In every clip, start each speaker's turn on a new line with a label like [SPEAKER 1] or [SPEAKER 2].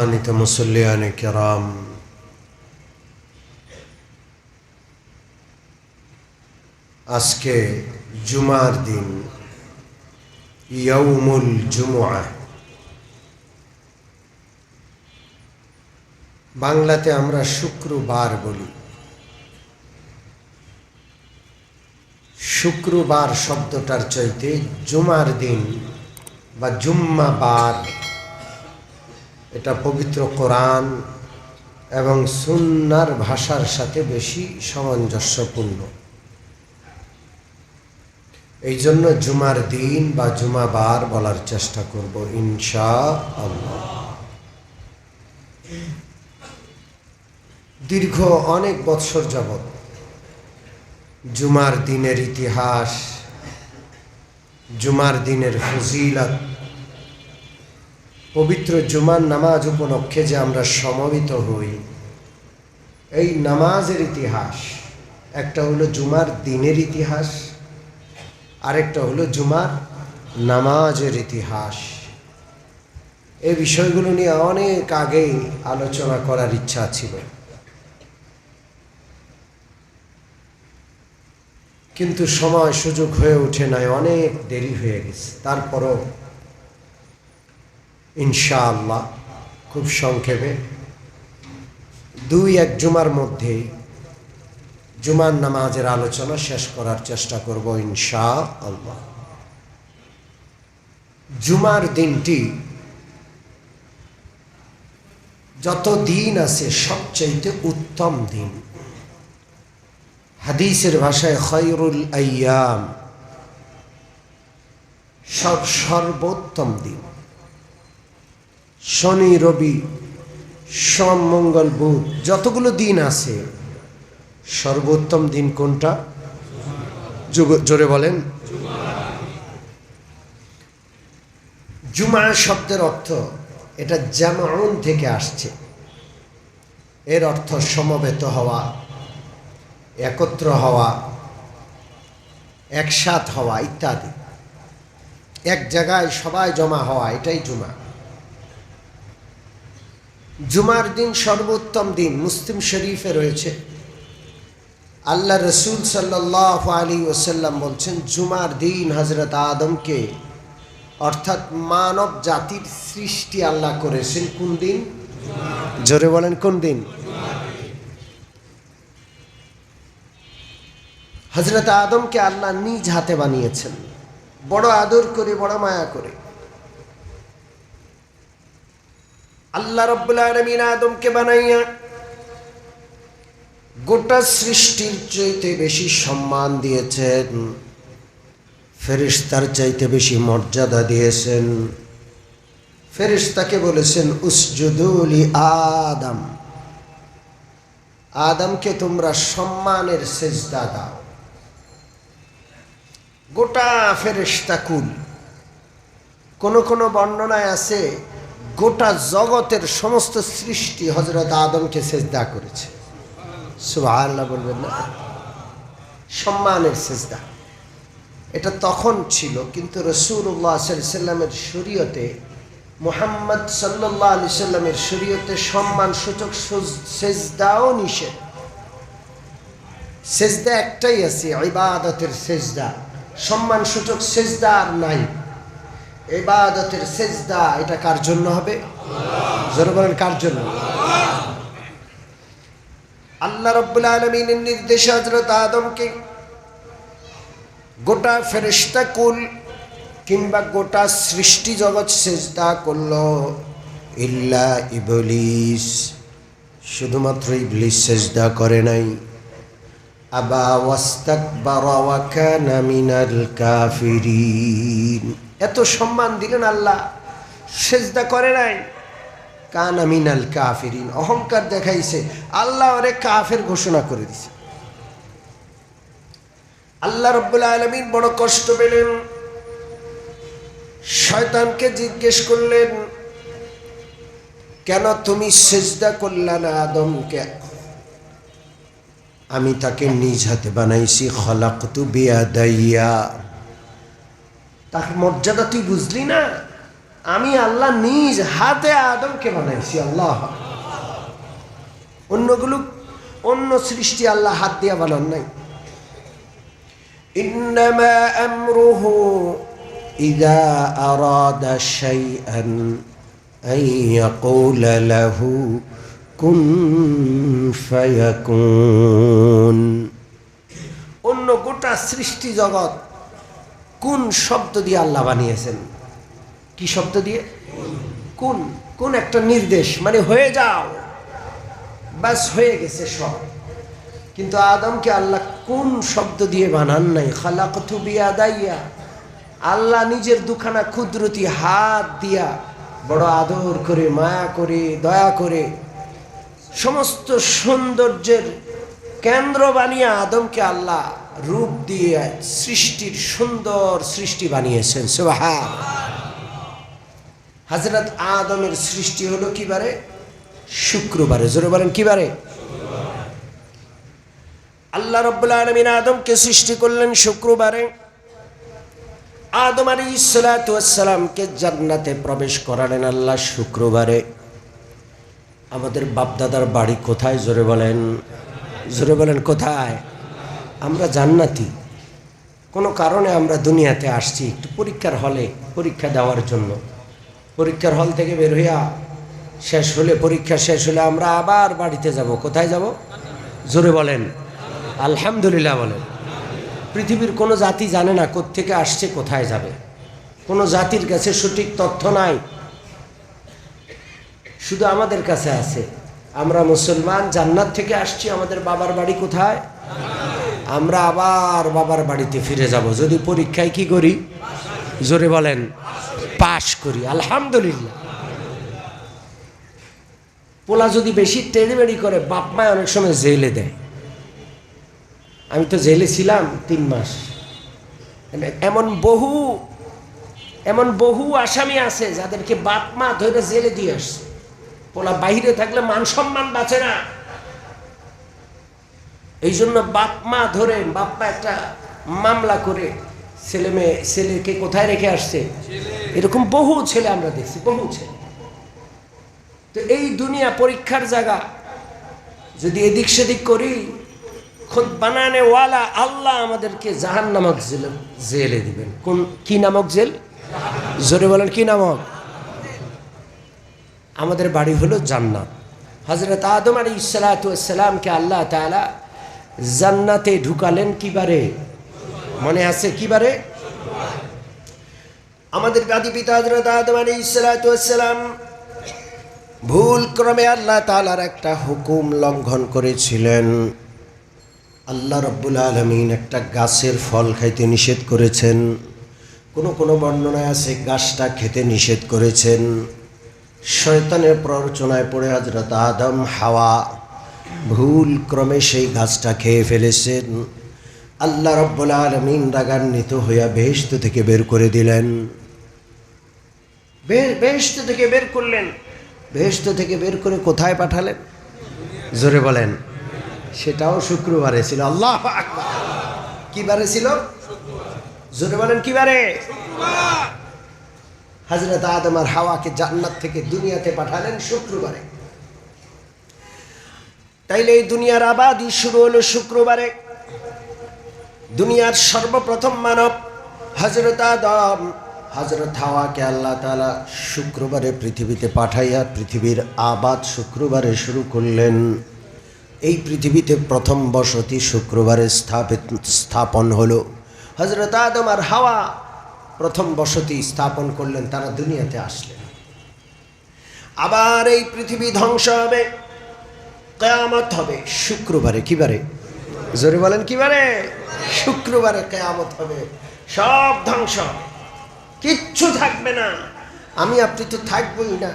[SPEAKER 1] সম্মানিত মুসল্লিয়ানে কেরাম, আজকে জুমার দিন, ইয়াউমুল জুমআহ। বাংলাতে আমরা শুক্রবার বলি। শুক্রবার শব্দটার চাইতে জুমার দিন বা জুম্মাবার, এটা পবিত্র কোরআন এবং সুন্নাহর ভাষার সাথে বেশি সামঞ্জস্যপূর্ণ। এই জন্য জুমার দিন বা জুমাবার বলার চেষ্টা করব ইনশাআল্লাহ। দীর্ঘ অনেক বৎসর যাবৎ জুমার দিনের ইতিহাস, জুমার দিনের ফজিলত, পবিত্র জুমার নামাজ উপলক্ষে যে আমরা সমবেত হই, এই নামাজের ইতিহাস, একটা হলো জুমার দিনের ইতিহাস, আরেকটা হলো জুমার নামাজের ইতিহাস। এই বিষয়গুলো নিয়ে অনেক আগেই আলোচনা করার ইচ্ছা ছিল, কিন্তু সময় সুযোগ হয়ে ওঠে নাই, অনেক দেরি হয়ে গেছে। তারপরও ইনশাআল্লাহ খুব সংক্ষেপে 2-1 জুমার মধ্যেই জুমার নামাজের আলোচনা শেষ করার চেষ্টা করব ইনশাআল্লাহ। জুমার দিনটি যত দিন আছে সবচাইতে উত্তম দিন। হাদিসের ভাষায় খায়রুল আইয়াম, সর্বোত্তম দিন। শনি, রবি, সোম, মঙ্গল, বুধ, যতগুলো দিন আছে সর্বোত্তম দিন কোনটা? জোরে বলেন। জুমা শব্দের অর্থ, এটা জামউন থেকে আসছে। এর অর্থ সমবেত হওয়া, একত্র হওয়া, একসাথ হওয়া ইত্যাদি। এক জায়গায় সবাই জমা হওয়া, এটাই জুমা। জুমার দিন সর্বোত্তম দিন। মুসলিম শরীফে রয়েছে, আল্লাহ রসুল সাল্লাল্লাহু আলাইহি ওয়াসাল্লাম বলছেন, জুমার দিন হযরত আদমকে অর্থাৎ মানব জাতির সৃষ্টি আল্লাহ করেছেন কোন দিন? জোরে বলেন, কোন দিন? হযরত আদমকে আল্লাহ নিজ হাতে বানিয়েছেন, বড় আদর করে, বড় মায়া করে। আল্লাহ রাব্বুল আলামিন আদমকে বানাইয়া গোটা সৃষ্টির চাইতে বেশি সম্মান দিয়েছেন, ফেরেশতার চাইতে বেশি মর্যাদা দিয়েছেন। ফেরেশতাকে বলেছেন, উসজুদু লি আদম, আদমকে তোমরা সম্মানের সেজদা দাও। গোটা ফেরেশতা কুল, কোন কোন বর্ণনায় আছে গোটা জগতের সমস্ত সৃষ্টি হযরত আদমকে সেজদা করেছে। সুবহানাল্লাহ বলবেন না? সম্মানের সেজদা। এটা তখন ছিল, কিন্তু রাসূলুল্লাহ সাল্লাল্লাহু আলাইহি সাল্লামের শরীয়তে, মুহাম্মদ সাল্লাল্লাহু আলাইহি সাল্লামের শরীয়তে সম্মানসূচক সেজদাও নিষেধ। সেজদা একটাই আছে, ইবাদতের সেজদা। সম্মানসূচক সেজদা আর নাই। ইবাদতের সেজদা এটা কার জন্য হবে? জোরে বলেন, কার জন্য? আল্লাহ রাব্বুল আলামিনের নির্দেশে হযরত আদমকে গোটা ফেরেশতা কুল কিংবা গোটা সৃষ্টি জগৎ সেজদা করল, ইল্লা ইবলিস, শুধুমাত্র ইবলিস সেজদা করে নাই। আবা ওয়াস্তাকবারা ওয়া কানা মিনাল কাফিরিন, এত সম্মান দিলেন আল্লাহ, সেজদা করে নাই। কানা মিনাল কাফিরিন, অহংকার দেখাইছে, আল্লাহ ওরে কাফের ঘোষণা করে দিছে। আল্লাহ রাব্বুল আলামিন বড় কষ্ট পেলেন, শয়তানকে জিজ্ঞেস করলেন, কেন তুমি সেজদা করলা না আদমকে? আমি তাকে নিজ হাতে বানাইছি, খলাকতু বিয়াদাইয়া। তার মর্যাদা তুই বুঝলি না? আমি আল্লাহ নিজ হাতে আদমকে বানাইছি। আল্লাহ, অন্য সৃষ্টি আল্লাহ হাত দিয়া বানান নাই। ইন্নামা আমরুহু ইযা আরাদা শাইআন আন ইয়াকুলা লাহু কুন ফায়াকুন। অন্য গোটা সৃষ্টি জগৎ কোন শব্দ দিয়ে আল্লাহ বানিয়েছেন? কি শব্দ দিয়ে? কোন। কোন একটা নির্দেশ, মানে হয়ে যাও, বাস হয়ে গেছে সব। কিন্তু আদমকে আল্লাহ কোন শব্দ দিয়ে বানান নাই। খালাকতু বিয়াদাইয়া, আল্লাহ নিজের দুখানা কুদরতি হাত দিয়া বড় আদর করে, মায়া করে, দয়া করে সমস্ত সৌন্দর্যের কেন্দ্র বানিয়ে আদমকে আল্লাহ রূপ দিয়ে সৃষ্টির সুন্দর সৃষ্টি বানিয়েছেন। সুবহানাল্লাহ। হযরত আদমের সৃষ্টি হলো কি বারে? শুক্রবারে। জোরে বলেন কি বারে? আল্লাহ রাব্বুল আলামিন আদমকে সৃষ্টি করলেন শুক্রবারে। আদম আলাইহিস সালাতু ওয়াস সালামকে জান্নাতে প্রবেশ করালেন আল্লাহ শুক্রবারে। আমাদের বাপদাদার বাড়ি কোথায়? জোরে বলেন, জোরে বলেন কোথায়? আমরা জান্নাতি। কোনো কারণে আমরা দুনিয়াতে আসছি একটু পরীক্ষার হলে পরীক্ষা দেওয়ার জন্য। পরীক্ষার হল থেকে বের হইয়া শেষ হলে, পরীক্ষা শেষ হলে আমরা আবার বাড়িতে যাব। কোথায় যাব? জোরে বলেন আলহামদুলিল্লাহ বলেন। পৃথিবীর কোনো জাতি জানে না কোত্থেকে আসছে, কোথায় যাবে। কোনো জাতির কাছে সঠিক তথ্য নাই, শুধু আমাদের কাছে আছে। আমরা মুসলমান, জান্নাত থেকে আসছি, আমাদের বাবার বাড়ি কোথায়? আমরা আবার বাবার বাড়িতে ফিরে যাব যদি পরীক্ষায় কি করি? জোরে বলেন পাশ করি। আলহামদুলিল্লাহ। পোলা যদি বেশি টেড়িবেড়ি করে, বাপ মায় অনেক সময় জেলে দেয়। আমি তো জেলে ছিলাম 3 মাস। এমন বহু আসামি আছে যাদেরকে বাপ মা ধরে জেলে দিয়ে আসছে। পোলা বাইরে থাকলে মান সম্মান বাঁচে না, এই জন্য বাপ মা ধরে, বাপ মা একটা মামলা করে ছেলেকে কোথায় রেখে আসছে। এরকম বহু ছেলে আমরা দেখছি, বহু ছেলে। তো এই দুনিয়া পরীক্ষার জায়গা। যদি এদিক সেদিক করি, খুদ বানানে ওয়ালা আল্লাহ আমাদেরকে জাহান্নামক জেলে দিবেন। কোন কি নামক জেল? জোরে বলেন কি নামক? আমাদের বাড়ি হলো জান্নাত। হযরত আদম আলাইহিস সালাতু ওয়াস সালামকে আল্লাহ তাআলা জান্নাতে ঢুকালেন কিবারে? মনে আছে কিবারে? আমাদের আদি পিতা হযরত আদম আলাইহিস সালাতু ওয়াস সালাম ভুল ক্রমে আল্লাহ তাআলার একটা হুকুম লঙ্ঘন করেছিলেন। আল্লাহ রাব্বুল আলামিন একটা গাছের ফল খাইতে নিষেধ করেছেন। কোনো বর্ণনায় আছে গাছটা খেতে নিষেধ করেছেন। শয়তানের প্ররোচনায় পড়ে হযরত আদম হাওয়া ভুল ক্রমে সেই গাছটা খেয়ে ফেলেছেন। আল্লাহ রাব্বুল আলামিন রাগান্বিত হইয়া বেহেশত থেকে বের করে দিলেন। বেহেশত থেকে বের করলেন। বেহেশত থেকে বের করে কোথায় পাঠালেন? জোরে বলেন। সেটাও শুক্রবারে ছিল। আল্লাহু আকবার। কি বারে ছিল? জোরে বলেন কি বারে? হযরত আদম আর হাওয়াকে জান্নাত থেকে দুনিয়াতে পাঠালেন শুক্রবারে। তাইলে এই দুনিয়ার আবাদি শুরু হলো শুক্রবারে। দুনিয়ার সর্বপ্রথম মানব হযরত আদম, হযরত হাওয়াকে আল্লাহ তাআলা শুক্রবারে পৃথিবীতে পাঠাইয়া পৃথিবীর আবাদ শুক্রবারে শুরু করলেন। এই পৃথিবীতে প্রথম বসতি শুক্রবারে স্থাপন হলো। হযরত আদম আর হাওয়া প্রথম বসতি স্থাপন করলেন, তারা দুনিয়াতে আসলেন। আবার এই পৃথিবী ধ্বংস হবে, কিয়ামত হবে শুক্রবারে। কি বারে? জোরে বলেন কি বারে? শুক্রবারে কিয়ামত হবে, সব ধ্বংস, কিচ্ছু থাকবে না। আমি আপনি তো থাকবই না।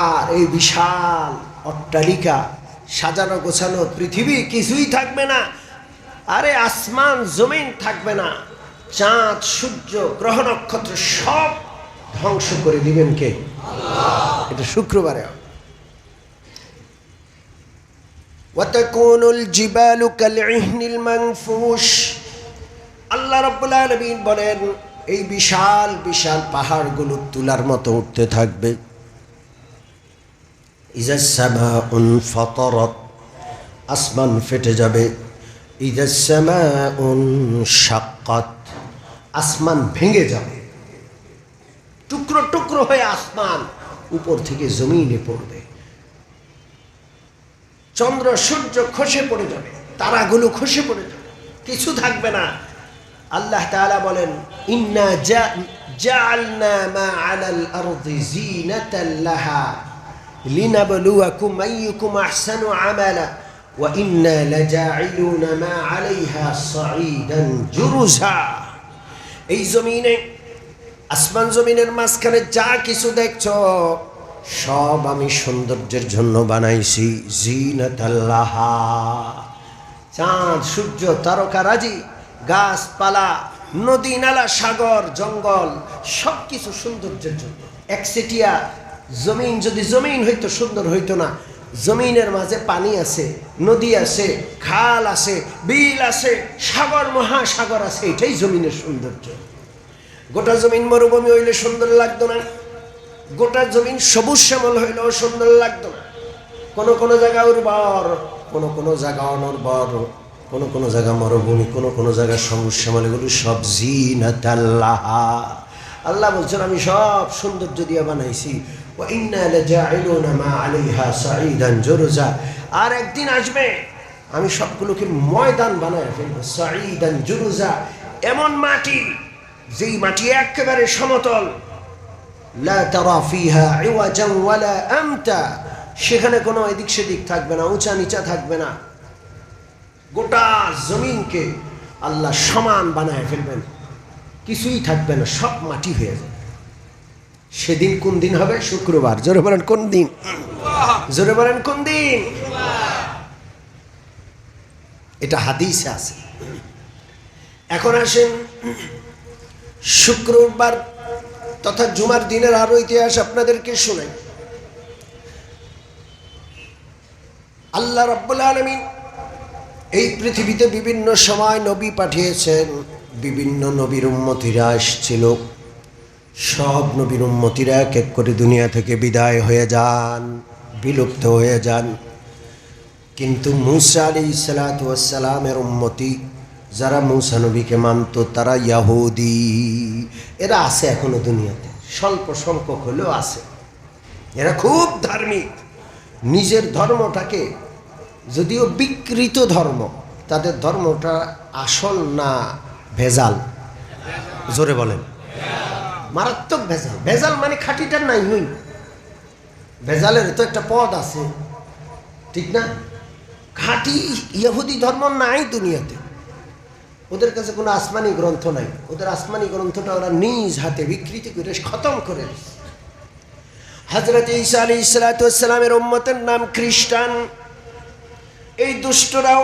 [SPEAKER 1] আর এই বিশাল অট্টালিকা, সাজানো গোছানো পৃথিবী, কিছুই থাকবে না। আরে আসমান জমিন থাকবে না, চাঁদ সূর্য গ্রহ নক্ষত্র সব ধ্বংস করে দিবেন কে? আল্লাহ। এটা শুক্রবারে। ওয়াতাকুনুল জিবালু কালইহনিল মানফুশ। আল্লাহ রাব্বুল আলামিন বলেন, এই বিশাল বিশাল পাহাড়গুলো তুলার মতো উঠতে থাকবে। ইজাস সামাউন ফাতারাত, আসমান ফেটে যাবে। ইজাস সামাউন শাক্কাত, আসমান ভেঙে যাবে, টুকরো টুকরো হয়ে আসমান উপর থেকে জমিনে পড়বে। চন্দ্র সূর্য খসে পড়ে যাবে, তারাগুলো খসে পড়ে যাবে, কিছু থাকবে না। আল্লাহ তাআলা বলেন, ইন্না জাআলনা মা আলাল আরদি জিনাতাল লাহা লিনাবলুয়াকুম আইয়ুকুম আহসানু আমালা ওয়া ইন্না লাজাইলুনা মা আলাইহা সাঈদান জুরুজা। এই জমিনে, আসমান জমিনের মাঝখানে যা কিছু দেখছো সব আমি সৌন্দর্যের জন্য বানাইছি। জিনাতাল লাহা, চাঁদ সূর্য তারকারাজি, গাছপালা, নদী নালা, সাগর জঙ্গল, সব কিছু সৌন্দর্যের জন্য। একচেটিয়া জমিন যদি জমিন হইতো সুন্দর হইতো না। জমিনের মাঝে পানি আছে, নদী আছে, খাল আছে, বিল আছে, সাগর মহাসাগর আছে, এটাই জমিনের সৌন্দর্য। গোটা জমিন মরুভূমি হইলে সুন্দর লাগতো না, গোটা জমিন সবুজ শ্যামল হইলেও সুন্দর লাগতো না। কোনো কোনো জায়গা উর্বর, কোনো কোনো জায়গা অনুর্বর, কোনো কোনো জায়গা মরুভূমি, কোনো কোনো জায়গা সবুজ শ্যামল, এগুলো সব জিনাতাল্লাহ। আল্লাহ বলছেন আমি সব সৌন্দর্য দিয়ে বানাইছি। ওয়া ইন্না লাজাইলুনা মা আলাইহা সাঈদান জুরুজা, আর একদিন আসবে আমি সবগুলোকে ময়দান বানায় ফেলবো। সাঈদান জুরুজা, এমন মাটি যেই মাটি একেবারে সমতল। লা তারা ফিহা ইওয়াজান ওয়ালা আমতা, সেখানে কোনো এদিক সেদিক থাকবে না, উঁচা নিচা থাকবে না। গোটা জমিনকে আল্লাহ সমান বানায় ফেলবেন, কিছুই থাকবে না, সব মাটি হয়ে যাবে। সেদিন কোন দিন হবে? শুক্রবার। জোরে বলেন কোন দিন? জোরে বলেন কোন দিন? এটা হাদিসে আছে। এখন আসেন শুক্রবার তথা জুমার দিনের আরো ইতিহাস আপনাদেরকে শোনাই। আল্লাহ রাব্বুল আলামিন এই পৃথিবীতে বিভিন্ন সময় নবী পাঠিয়েছেন, বিভিন্ন নবীর উম্মতিরা আসছিল। সব নবীর উম্মতিরা এক এক করে দুনিয়া থেকে বিদায় হয়ে যান, বিলুপ্ত হয়ে যান। কিন্তু মূসা আলাইহিস সালাতু ওয়াস সালামের উম্মতি যারা মূসা নবীকে মানত, তারা ইয়াহুদি, এরা আছে এখনো দুনিয়াতে, স্বল্প সংখ্যক হলেও আছে। এরা খুব ধার্মিক, নিজের ধর্মটাকে, যদিও বিকৃত ধর্ম, তাদের ধর্মটা আসল না ভেজাল? জোরে বলেন। মারাত্মক ভেজাল। ভেজাল মানে খাঁটিটার নাই হই, ভেজালের তো একটা পদ আছে, ঠিক না? খাঁটি ইহুদি ধর্ম নাই দুনিয়াতে। ওদের কাছে কোনো আসমানি গ্রন্থ নাই, ওদের আসমানি গ্রন্থটা ওরা নিজ হাতে বিকৃতি করে খতম করে দিচ্ছে। হযরত ঈসা আলাইহিস সালাতু ওয়াস সালামের উম্মতের নাম খ্রিস্টান। এই দুষ্টরাও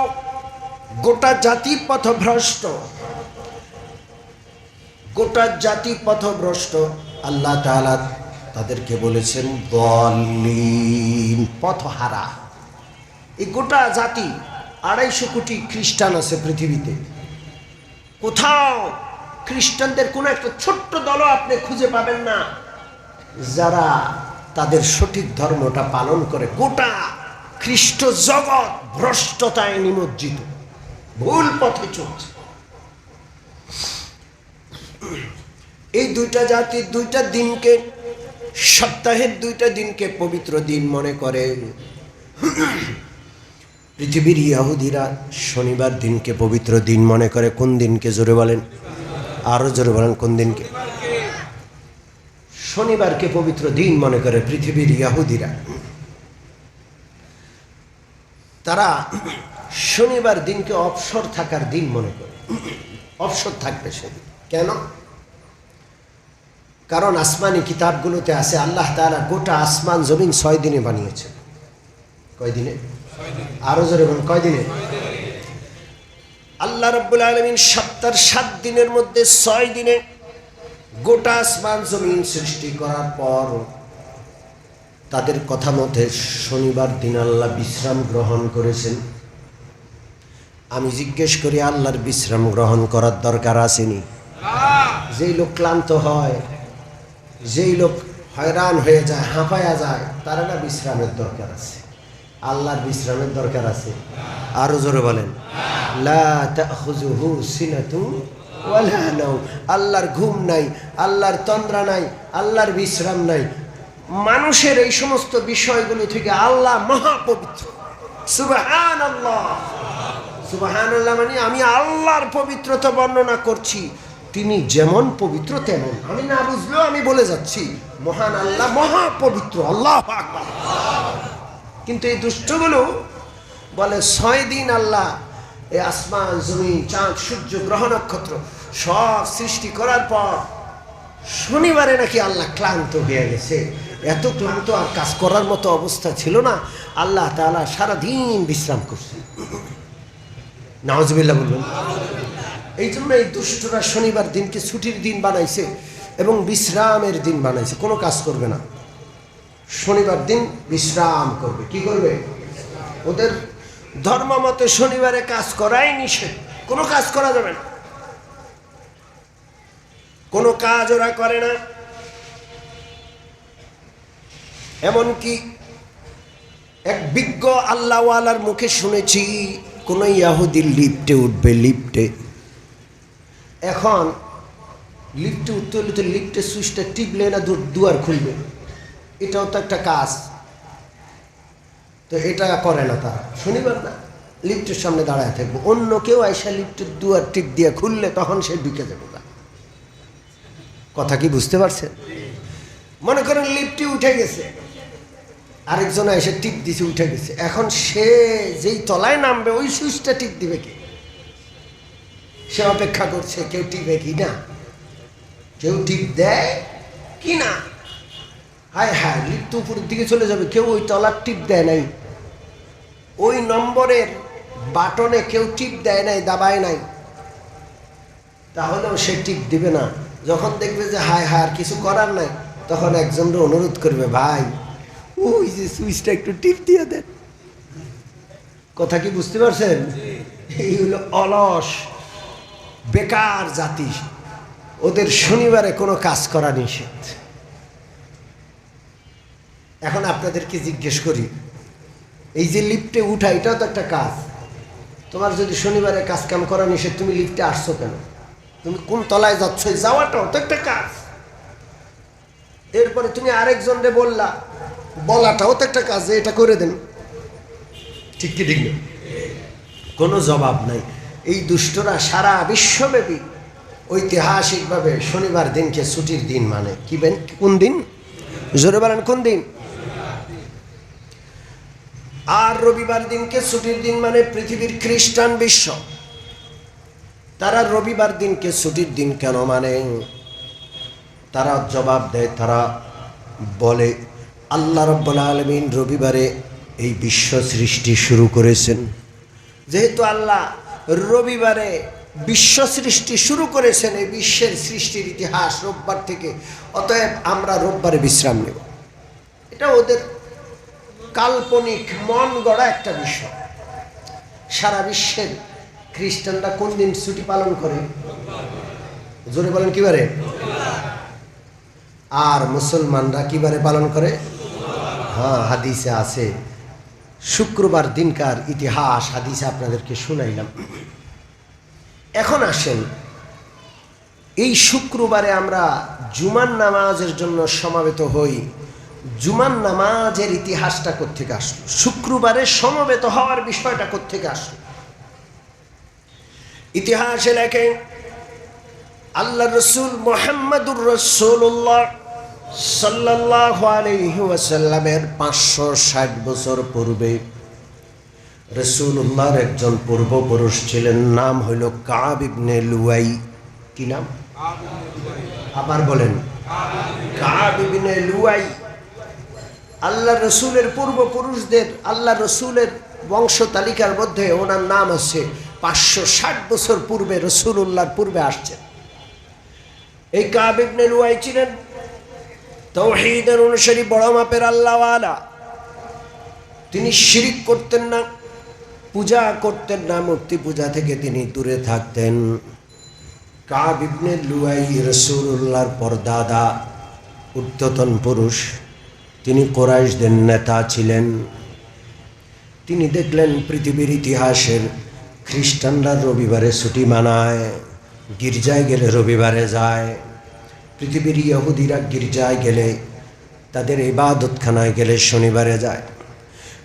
[SPEAKER 1] গোটা জাতি পথভ্রষ্ট, গোটা জাতি পথভ্রষ্ট। আল্লাহ তাআলা তাদেরকে বলেছেন দলিন, পথহারা। এই গোটা জাতি, 250 কোটি খ্রিস্টান আছে পৃথিবীতে। কোথাও খ্রিস্টানদের কোনো একটা ছোট্ট দলও আপনি খুঁজে পাবেন না যারা তাদের সঠিক ধর্মটা পালন করে। গোটা খ্রিস্ট জগৎ ভ্রষ্টতায় নিমজ্জিত, ভুল পথে চলছে। এই দুইটা জাতি দুইটা দিনকে, সপ্তাহের দুইটা দিনকে পবিত্র দিন মনে করে। পৃথিবীর ইহুদিরা শনিবার দিনকে পবিত্র দিন মনে করে। কোন দিনকে? জোরে বলেন, আরো জোরে বলেন, কোন দিনকে? শনিবারকে পবিত্র দিন মনে করে পৃথিবীর ইহুদিরা। তারা শনিবার দিনকে অবসর থাকার দিন মনে করে, অবসর থাকবে সেদিন। কেন? কারণ আসমানি কিতাবগুলোতে আছে আল্লাহ তাআলা গোটা আসমান জমিন 6 দিনে বানিয়েছে। কয় দিনে? আরো জোরে বলুন, কয় দিনে? আল্লাহ রাব্বুল আলামিন সপ্তাহের 7 দিনের মধ্যে 6 দিনে গোটা আসমান জমিন সৃষ্টি করার পর তাদের কথা মতে শনিবার দিন আল্লাহ বিশ্রাম গ্রহণ করেছেন। আমি জিজ্ঞেস করি, আল্লাহর বিশ্রাম গ্রহণ করার দরকার আসেনি? যেই লোক ক্লান্ত হয়, যেই লোক হয়রান হয়ে যায়, হাঁপায়া যায়, তারা না বিশ্রামের দরকার আছে। আল্লাহর বিশ্রামের দরকার আছে। আরো জোরে বলেন, লা তাখুযুহু সিনাতুন ওয়ালা নাওম। আল্লাহর ঘুম নাই, আল্লাহর তন্দ্রা নাই, আল্লাহর বিশ্রাম নাই। মানুষের এই সমস্ত বিষয়গুলো থেকে আল্লাহ মহাপবিত্র। সুবহানাল্লাহ। সুবহানাল্লাহ মানে আমি আল্লাহর পবিত্রতা বর্ণনা করছি, তিনি যেমন পবিত্র তেমন। আমি না বুঝলেও আমি বলে যাচ্ছি মহান আল্লাহ মহাপবিত্র, আল্লাহু আকবার। কিন্তু এই দুষ্টগুলো বলে 6 দিন আল্লাহ এই আসমান জমিন চাঁদ সূর্য গ্রহ নক্ষত্র সব সৃষ্টি করার পর শনিবারে নাকি আল্লাহ ক্লান্ত হয়ে গেছে। এত ক্লান্ত আর কাজ করার মতো অবস্থা ছিল না, আল্লাহ তাআলা সারাদিন বিশ্রাম করছে। নাউজুবিল্লাহ বলবেন। এই জন্য এই দুষ্টরা শনিবার দিনকে ছুটির দিন বানাইছে এবং বিশ্রামের দিন বানাইছে। কোনো কাজ করবে না, শনিবার দিন বিশ্রাম করবে। কি করবে? ওদের ধর্ম মতে শনিবারে কাজ করাই নিষেধ, কোনো কাজ করা যাবে না, কোনো কাজ ওরা করে না। এমনকি এক বিজ্ঞ আল্লাহওয়ালার মুখে শুনেছি, কোন ইহুদি লিফটে উঠবে, লিফটে এখন লিফটে উঠতে হলে তো লিফটের সুইচটা টিপলে না দুয়ার খুলবে, এটাও তো একটা কাজ। তো এটা করে না তারা, শনিবার না লিফটের সামনে দাঁড়ায় থাকবো, অন্য কেউ আইসা লিফটের দুয়ার টিপ দিয়ে খুললে তখন সে ঢুকে যাবে। কথা কি বুঝতে পারছেন? মনে করেন লিফটে উঠে গেছে, আরেকজন এসে টিপ দিছে, উঠে গেছে, এখন সে যেই তলায় নামবে ওই সুইচটা টিপ দিবে কি? সে অপেক্ষা করছে কেউ টিপে কি না, কেউ টিপ দেয় কি না। হায় হায়, লিফট উপরের দিকে চলে যাবে, কেউ ওই তলার টিপ দেয় নাই, ওই নম্বরের বাটনে কেউ টিপ দেয় নাই, দাবায় নাই, তাহলেও সে টিপ দিবে না। যখন দেখবে যে হায় হায় আর কিছু করার নাই, তখন একজনকে অনুরোধ করবে, ভাই ওই যে সুইচটা একটু টিপ দিয়ে দেন। কথা কি বুঝতে পারছেন? এই হলো অলস বেকার জাতি, ওদের শনিবারে কোনো কাজ করা নিষেধ। এখন আপনাদেরকে জিজ্ঞেস করি, এই যে লিফটে উঠা এটাও তো একটা কাজ। তোমার যদি শনিবারে কাজ কাম করা নিষেধ, তুমি লিফটে আসছো কেন? তুমি কোন তলায় যাচ্ছ, যাওয়াটাও তো একটা কাজ। এরপরে তুমি আরেকজনকে বললা, বলাটাও তো একটা কাজ, এটা করে দেন। ঠিক কি ঠিক না? কোনো জবাব নাই। এই দুষ্টরা সারা বিশ্বব্যাপী ঐতিহাসিকভাবে শনিবার দিনকে ছুটির দিন মানে। কি কোন দিন? জোরে বলেন, কোন দিন? আর রবিবার দিনকে ছুটির দিন মানে পৃথিবীর খ্রিস্টান বিশ্ব, তারা রবিবার দিনকে ছুটির দিন কেন মানে? তারা জবাব দেয়, তারা বলে আল্লাহ রাব্বুল আলামিন রবিবারে এই বিশ্ব সৃষ্টি শুরু করেছেন। যেহেতু আল্লাহ রবিবারে বিশ্ব সৃষ্টি শুরু করেছেন, এই বিশ্বের সৃষ্টির ইতিহাস রোববার থেকে, অতএব আমরা রোববারে বিশ্রাম নেব। এটা ওদের কাল্পনিক মন গড়া একটা বিষয়। সারা বিশ্বের খ্রিস্টানরা কোন দিন ছুটি পালন করে? জোরে বলেন, কিবারে? আর মুসলমানরা কিবারে পালন করে? হ্যাঁ, হাদিসে আছে, শুক্রবার দিনকার ইতিহাস হাদিসে আপনাদেরকে শুনাইলাম। এখন আসেন, এই শুক্রবারে আমরা জুমার নামাজের জন্য সমাবেত হই। জুমার নামাজের ইতিহাসটা কোত্থেকে আসলো? শুক্রবারে সমবেত হওয়ার বিষয়টা কোত্থেকে আসলো? ইতিহাসে লেখে আল্লাহ রসুল মুহাম্মদুর রাসূলুল্লাহ সাল্লাল্লাহু আলাইহি ওয়াসাল্লামের 560 বছর পূর্বে রাসূলুল্লাহর একজন পূর্বপুরুষ ছিলেন, নাম হইল কাব ইবনে লুয়াই। কি নাম? আবার বলেন, কাব ইবনে লুয়াই। আল্লাহ রসুলের পূর্বপুরুষদের, আল্লাহ রসুলের বংশ তালিকার মধ্যে ওনার নাম আছে। 560 বছর পূর্বে রাসূলুল্লাহর পূর্বে আসছেন। এই কাব ইবনে লুয়াই ছিলেন তাওহীদের অনুসারী, বড় মাপের আল্লাহওয়ালা। তিনি শিরিক করতেন না, পূজা করতেন না, মূর্তি পূজা থেকে তিনি দূরে থাকতেন। কাব ইবনে লুয়াই রাসূলুল্লাহর পরদাদা, উদ্ধতন পুরুষ। তিনি কুরাইশদের নেতা ছিলেন। তিনি দেখলেন পৃথিবীর ইতিহাসের খ্রিস্টানরা রবিবারে ছুটি মানায়, গির্জায় গেলে রবিবারে যায়। পৃথিবীর ইহুদিরা গির্জায় গেলে, তাদের ইবাদতখানায় গেলে শনিবারে যায়।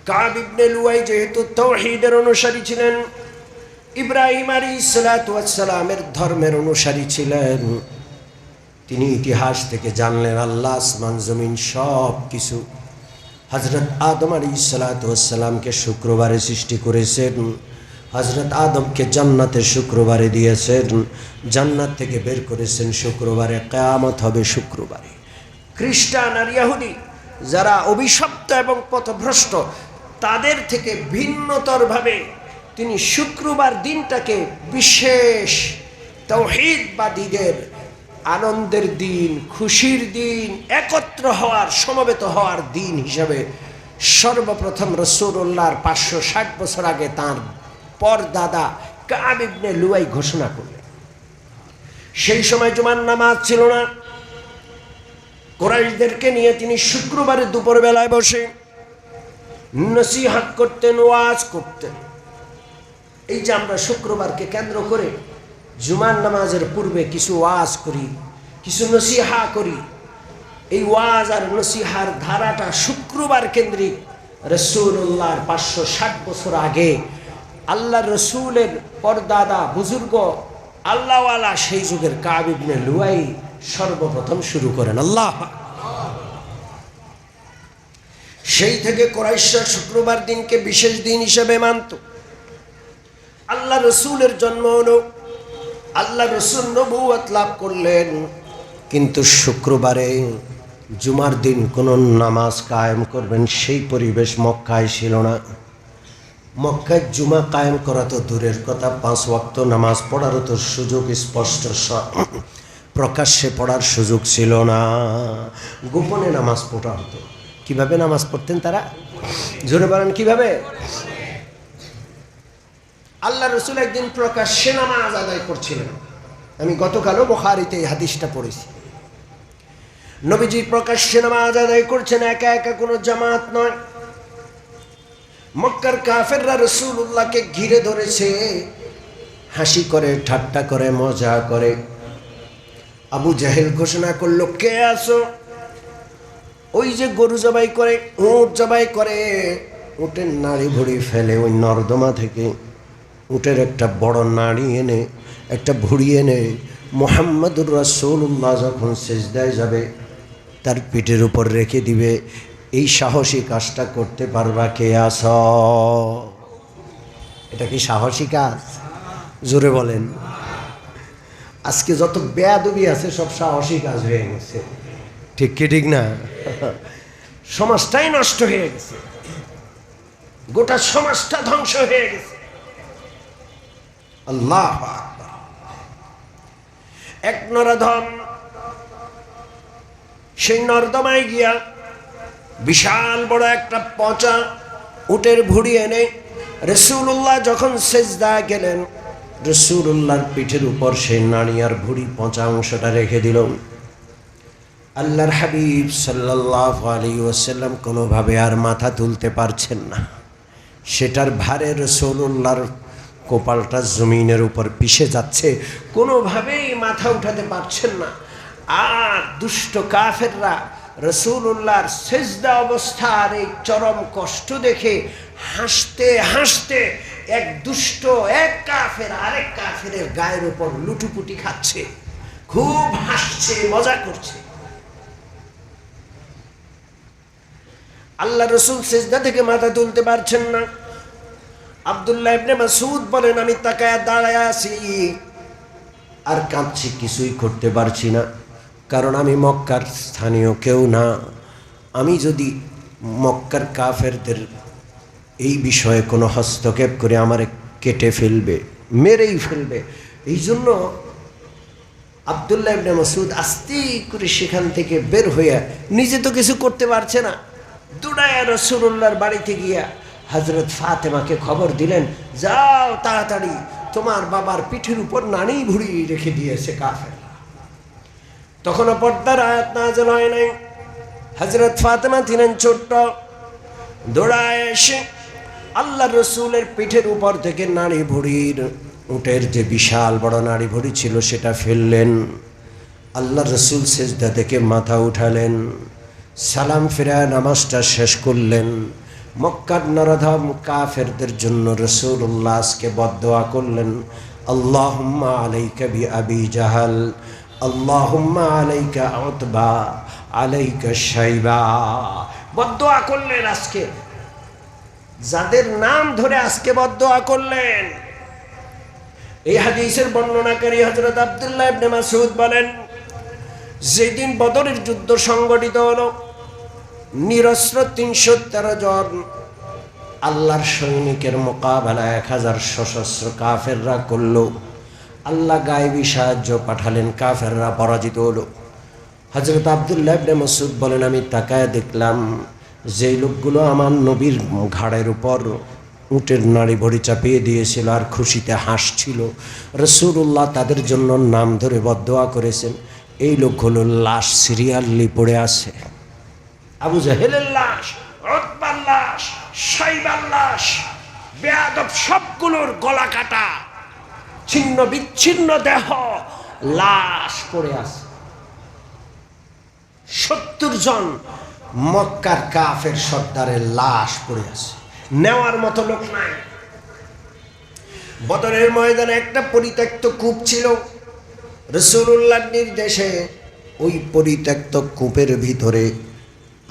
[SPEAKER 1] কাব ইবনে লুয়াই যেহেতু তাওহীদের অনুসারী ছিলেন, ইব্রাহিম আলাইহিস সালাতু ওয়াস সালামের ধর্মের অনুসারী ছিলেন, তিনি ইতিহাস থেকে জানলেন আল্লাহ আসমান জমিন সব কিছু হযরত আদম আলাইহিস সালাতু ওয়াস সালামকে শুক্রবারে সৃষ্টি করেছেন। হযরত আদমকে জান্নাতের শুক্রবারে দিয়েছেন, জান্নাত থেকে বের করেছেন শুক্রবারে, কিয়ামত হবে শুক্রবারে। খ্রিস্টান আর ইহুদি যারা অভিশপ্ত এবং পথভ্রষ্ট, তাদের থেকে ভিন্নতরভাবে তিনি শুক্রবার দিনটাকে বিশেষ তাওহীদবাদীদের আনন্দের দিন, খুশির দিন, একত্র হওয়ার, সমবেত হওয়ার দিন হিসাবে সর্বপ্রথম রাসূলুল্লাহর 560 বছর আগে তাঁর পরদাদা কাব ইবনে লুয়াই ঘোষণা করলেন। সেই সময় জুমার নামাজ ছিল না। কুরাইশদেরকে নিয়ে তিনি শুক্রবারে দুপুর বেলায় বসে নসিহত করতেন, ওয়াজ করতেন। এই যে আমরা শুক্রবারকে কেন্দ্র করে জুমার নামাজের পূর্বে কিছু ওয়াজ করি, কিছু নসিহা করি, এই ওয়াজ আর নসিহার ধারাটা শুক্রবার কেন্দ্রিক। রাসূলুল্লাহর 560 বছর আগে আল্লাহ রসুলের পরদাদা বুজুর্গ আল্লাহওয়ালা সেই যুগের কাব ইবনে লুয়াই সর্বপ্রথম শুরু করেন। আল্লাহ, সেই থেকে কুরাইশরা শুক্রবার দিনকে বিশেষ দিন হিসেবে মানত। আল্লাহ রসুলের জন্ম হলো, আল্লাহ রসুল নবুয়ত লাভ করলেন, কিন্তু শুক্রবারে জুমার দিন কোন নামাজ কায়েম করবেন সেই পরিবেশ মক্কায় ছিল না। মক্কায় জুমা কায়েম করা তো দূরের কথা, 5 ওয়াক্ত নামাজ পড়ারও তো সুযোগ স্পষ্ট প্রকাশ্যে পড়ার সুযোগ ছিল না, গোপনে নামাজ পড়া হতো। কিভাবে নামাজ পড়তেন তারা? জোরে বলেন কিভাবে? আল্লাহ রসুল একদিন প্রকাশ্যে নামাজ আদায় করছিলেন। আমি গতকালও বুখারীতে এই হাদিসটা পড়েছি। নবীজি প্রকাশ্যে নামাজ আদায় করছেন, একা একা কোনো জামাত নয়। মক্কার কাফেররা রাসূলুল্লাহকে ঘিরে ধরেছে, হাসি করে, ঠাট্টা করে, মজা করে। আবু জাহেল ঘোষণা করলো, কে আসো? ওই যে গরু জবাই করে, উট জবাই করে, উটের নাড়ি ভুড়ি ফেলে ওই নর্দমা থেকে উটের একটা বড় নাড়ি এনে, একটা ভুড়ি এনে মুহাম্মদুর রাসূলুল্লাহ যখন সিজদায় যাবে তার পিঠের উপর রেখে দিবে। এই সাহসী কাজটা করতে পারবা কে আস? এটা কি সাহসী কাজ? জোরে বলেন। আজকে যত বেয়াদবি আছে সব সাহসী কাজ হয়ে গেছে, ঠিক কি ঠিক না? সমাজটাই নষ্ট হয়ে গেছে, গোটা সমাজটা ধ্বংস হয়ে গেছে। আল্লাহ আকবার। এক নরাধম সেই নর্দমায় গিয়া বিশাল বড় একটা পচা উটের ভুড়ি এনে রাসূলুল্লাহ যখন সিজদা গেলেন, রাসূলুল্লাহর পিঠের উপর সেই নাড়ি আর ভুড়ি পচা অংশটা রেখে দিল। আল্লাহর হাবিব সাল্লাল্লাহু আলাইহি ওয়াসাল্লাম কোনোভাবে আর মাথা তুলতে পারছেন না। সেটার ভারে রাসূলুল্লাহর কপালটা জমিনের উপর পিষে যাচ্ছে, কোনোভাবেই মাথা উঠাতে পারছেন না। আর দুষ্ট কাফেররা রাসূলুল্লাহর সিজদা অবস্থার এই চরম কষ্ট দেখে হাসতে হাসতে এক দুষ্ট এক কাফের আরেক কাফেরের গায়ের উপর লুটুপুটি খাচ্ছে, খুব হাসছে, মজা করছে। আল্লাহ রসুল সিজদা থেকে মাথা তুলতে পারছেন না। আব্দুল্লাহ ইবনে মাসউদ বলেন, আমি তাকায়া দাঁড়ায় আছি আর কাঁদছি, কিছুই করতে পারছি না, কারণ আমি মক্কার স্থানীয় কেউ না। আমি যদি মক্কার কাফেরদের এই বিষয়ে কোনো হস্তক্ষেপ করে আমারে কেটে ফেলবে, মেরেই ফেলবে। এই জন্য আব্দুল্লাহ ইবনে মাসউদ আস্তে করে সেখান থেকে বের হইয়া, নিজে তো কিছু করতে পারছে না, দৌড়ায়া রাসূলুল্লাহর বাড়িতে গিয়া হযরত ফাতেমাকে খবর দিলেন, যাও তাড়াতাড়ি, তোমার বাবার পিঠের উপর নানি ভুড়ি রেখে দিয়েছে কাফেররা। তখনও পর্দার আয়াত নাযিল হয় নাই। হযরত ফাতেমা ছিলেন ছোট্ট, দৌড়ায় এসে আল্লাহ রসুলের পিঠের উপর থেকে নাড়ি ভুড়ির, উটের যে বিশাল বড় নাড়ি ভুড়ি ছিল সেটা ফেললেন। আল্লাহ রসুল সেজদা থেকে মাথা উঠালেন, সালাম ফিরায় নামাজটা শেষ করলেন। মক্কার নরধম কাফেরদের জন্য রাসূলুল্লাহ আজকে বদদোয়া করলেন, আল্লাহুম্মা আলাইকা বিআবি জাহাল, আল্লাহুম্মা আলাইকা উতবা, আলাইকা শাইবা। বদদোয়া করলেন আজকে, যাদের নাম ধরে আজকে বদদোয়া করলেন। এই হাদিসের বর্ণনাকারী হযরত আব্দুল্লাহ ইবনে মাসউদ বলেন, যেদিন বদরের যুদ্ধ সংগঠিত হলো, নিরস্ত্র ৩১৩ জন আল্লাহর সৈনিকের মোকাবেলা ১০০০ সশস্ত্র কাফেররা করল। আল্লাহ গায়েবী সাহায্য পাঠালেন, কাফেররা পরাজিত হলো। হযরত আব্দুল্লাহ ইবনে মাসউদ বলেন, আমি তাকায় দেখলাম যেই লোকগুলো আমার নবীর ঘাড়ের উপর উটের নাড়ি ভড়ি চাপিয়ে দিয়েছিল আর খুশিতে হাসছিল, রাসূলুল্লাহ তাদের জন্য নাম ধরে বদদোয়া করেছেন, এই লোকগুলো লাশ সিরিয়ালি পড়ে আছে। আবু জাহেলের লাশ, উতবার লাশ, শাইবার লাশ, বেয়াদব সবগুলোর গলা কাটা, ছিন্ন বিচ্ছিন্ন দেহ, লাশ পড়ে আছে। ৭০ জন মক্কার কাফের সর্দারের লাশ পড়ে আছে, নেওয়ার মতো লোক নাই। বদরের ময়দানে একটা পরিত্যক্ত কূপ ছিল, রাসূলুল্লাহর নির্দেশে ওই পরিত্যক্ত কূপের ভিতরে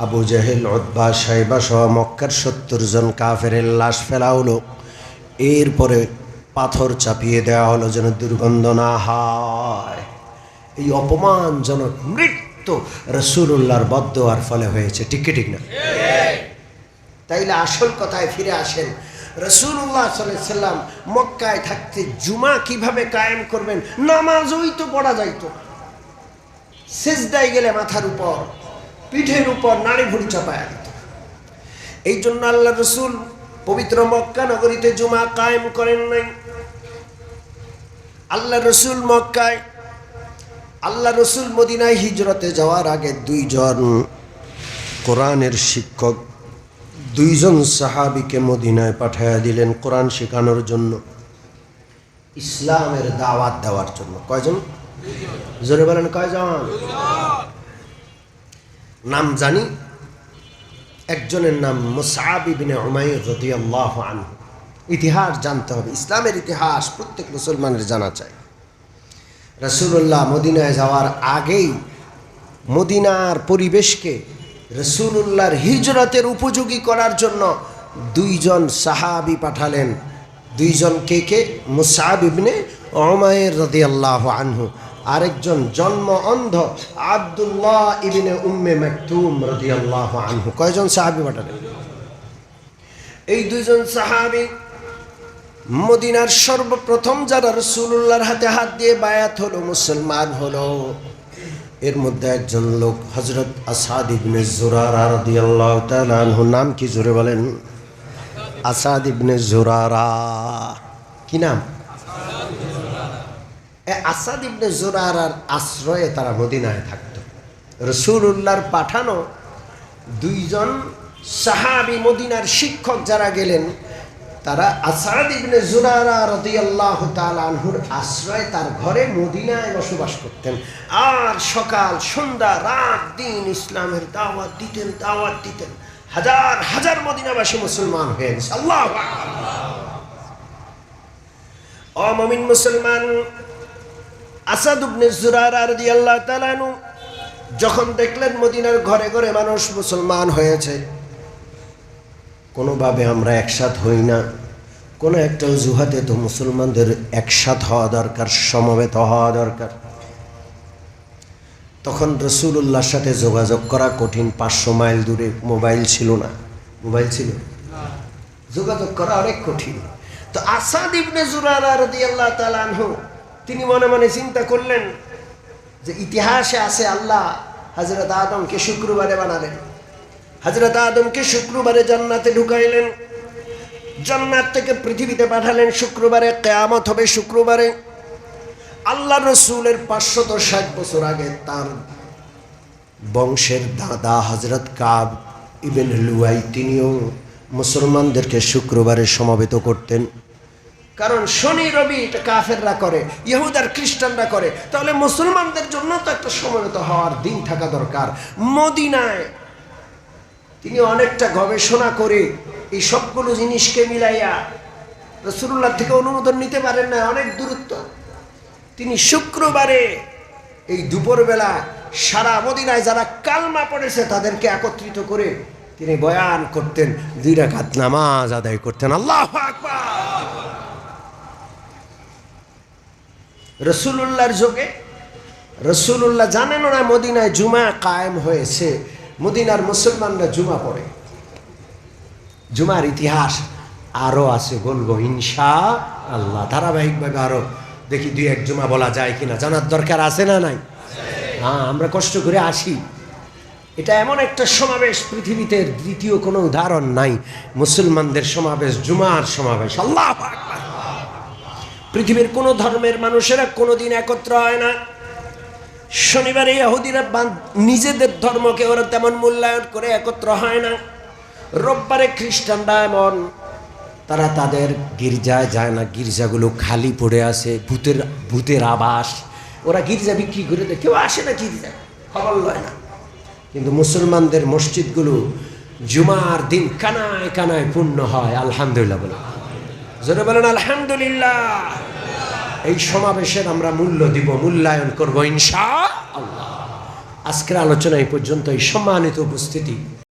[SPEAKER 1] আবু জাহেল, উতবা, শাইবা সহ মক্কার ৭০ জন কাফেরের লাশ ফেলা হলো। এরপরে পাথর চাপিয়ে দেওয়া হলো যেন দুর্গন্ধ না হয়। এই অপমানজনক মৃত্যু রাসূলুল্লাহর বদদোয়ার ফলে হয়েছে, ঠিক কি ঠিক না? তাইলে আসল কথায় ফিরে আসেন, রাসূলুল্লাহ সাল্লাল্লাহু আলাইহি সাল্লাম মক্কায় থাকতে জুমা কিভাবে কায়েম করবেন? নামাজই তো পড়া যাইতো, সিজদায় গেলে মাথার উপর পিঠের উপর নাড়ি ভুড়ি চাপায়া দিত। এই জন্য আল্লাহ রসুল পবিত্র মক্কা নগরীতে জুমা কায়েম করেন নাই। আল্লাহ রসুল মক্কায়, আল্লাহ রসুল মদিনায় হিজরতে যাওয়ার আগে 2 জন কোরআনের শিক্ষক, 2 জন সাহাবীকে মদিনায় পাঠায়া দিলেন কোরআন শেখানোর জন্য, ইসলামের দাওয়াত দেওয়ার জন্য। কয়জন? জোরে বলেন, কয়জন? নাম জানি, একজনের নাম মুসআব ইবনে উমাইর রাদিয়াল্লাহু আনহু। ইতিহাস জানতে হবে, ইসলামের ইতিহাস প্রত্যেক মুসলমানের জানা চাই। রাসূলুল্লাহ মদিনায় যাওয়ার আগেই মদিনার পরিবেশকে রাসূলুল্লাহর হিজরতের উপযোগী করার জন্য 2 জন সাহাবী পাঠালেন। 2 জন কে? মুসআব ইবনে উমাইর রাদিয়াল্লাহু আনহু, আরেকজন জন্ম অন্ধ আব্দুল্লাহ ইবনে উম্মে মাকতুম রাদিয়াল্লাহু আনহু। কয়জন সাহাবী পাঠালেন? এই 2 জন সাহাবী মদিনার সর্বপ্রথম যারা রাসূলুল্লাহর হাতে হাত দিয়ে বায়াত হলো, মুসলমান হলো, এর মধ্যে একজন লোক হযরত আসাদ ইবনে জুরারা রাদিয়াল্লাহু তাআলা আনহু। নাম কি? জোরে বলেন। আসাদ ইবনে জুরারা। কি নাম? আসাদ ইবনে জুরারার আশ্রয়ে তারা মদিনায় থাকত। রাসূলুল্লাহর পাঠানো 2 জন সাহাবী মদিনার শিক্ষক যারা গেলেন, তারা আসাদ ইবনে জুরারা রাদিয়াল্লাহু তাআলা আনহুর আশ্রয়ে তার ঘরে মদিনায় বসবাস করতেন। আর সকাল সন্ধ্যা রাত দিন ইসলামের দাওয়াত দিতেন। হাজার হাজার মদিনাবাসী মুসলমান হয়ে গেছে। আল্লাহু আকবার। ও মুমিন মুসলমান, আসাদ ইবনে জুরারা রাদিয়াল্লাহু তাআলা আনহু যখন দেখলেন মদিনার ঘরে ঘরে মানুষ মুসলমান হয়েছে, কোনোভাবে আমরা একসাথ হই না, কোনো একটা অজুহাতে তো মুসলমানদের একসাথ হওয়া দরকার, সমবেত হওয়া দরকার। তখন রাসূলুল্লাহর সাথে যোগাযোগ করা কঠিন, 500 মাইল দূরে। মোবাইল ছিল না, মোবাইল ছিল, যোগাযোগ করা অনেক কঠিন। তো আসাদ ইবনে জুরারা রাদিয়াল্লাহু তাআলা আনহু তিনি মনে মনে চিন্তা করলেন যে ইতিহাসে আছে আল্লাহ হযরত আদমকে শুক্রবারে বানালেন, হযরত আদমকে শুক্রবারে জান্নাতে ঢুকাইলেন। জান্নাত থেকে পৃথিবীতে পাঠালেন শুক্রবারে, কিয়ামত হবে শুক্রবারে। আল্লাহ রসুলের 560 বছর আগে তার বংশের দাদা হযরত কাব ইবনে লুয়াই তিনিও মুসলমানদেরকে শুক্রবারে সমবেত করতেন। কারণ শনি রবি এটা কাফেররা করে, ইহুদ আর খ্রিস্টানরা করে, তাহলে মুসলমানদের জন্য তো একটা সমবেত হওয়ার দিন থাকা দরকার। মদিনায় তিনি অনেকটা গবেষণা করে এই সবগুলো জিনিসকে মিলাইয়া রাসূলুল্লাহ থেকে অনুমোদন নিতে পারেন না, অনেক দূরত্ব। তিনি শুক্রবারে এই দুপুরবেলা সারা মদিনায় যারা কালমা পড়েছে তাদেরকে একত্রিত করে তিনি বয়ান করতেন, 2 রাকাত নামাজ আদায় করতেন। আল্লাহু আকবার। রাসূলুল্লাহর যুগে রাসূলুল্লাহ জানেন না মদিনায় জুমা কায়েম হয়েছে, মদিনার মুসলমানরা জুমা পড়ে। জুমার ইতিহাস আরো আছে, বলবো ইনশাআল্লাহ ধারাবাহিকভাবে। আরো দেখি 2-1 জুমা বলা যায় কিনা, জানার দরকার আছে না নাই? হ্যাঁ, আমরা কষ্ট করে আসি। এটা এমন একটা সমাবেশ, পৃথিবীতে দ্বিতীয় কোনো উদাহরণ নাই। মুসলমানদের সমাবেশ, জুমার সমাবেশ। আল্লাহু আকবার। পৃথিবীর কোনো ধর্মের মানুষেরা কোনোদিন একত্র হয় না। শনিবারে ইহুদিরা নিজেদের ধর্মকে ওরা তেমন মূল্যায়ন করে একত্র হয় না। রোববারে খ্রিস্টানরা এমন, তারা তাদের গির্জায় যায় না, গির্জাগুলো খালি পড়ে আছে, ভূতের আবাস। ওরা গির্জা বিক্রি করে দেয়, কেউ আসে না গির্জায়, খবর লয় না। কিন্তু মুসলমানদের মসজিদগুলো জুমার দিন কানায় কানায় পূর্ণ হয়। আলহামদুলিল্লাহ বলে, জোরে বলেন আলহামদুলিল্লাহ। এই সমাবেশের আমরা মূল্য দিব, মূল্যায়ন করবো ইনশাআল্লাহ। আজকের আলোচনা এই পর্যন্ত। সম্মানিত উপস্থিতি,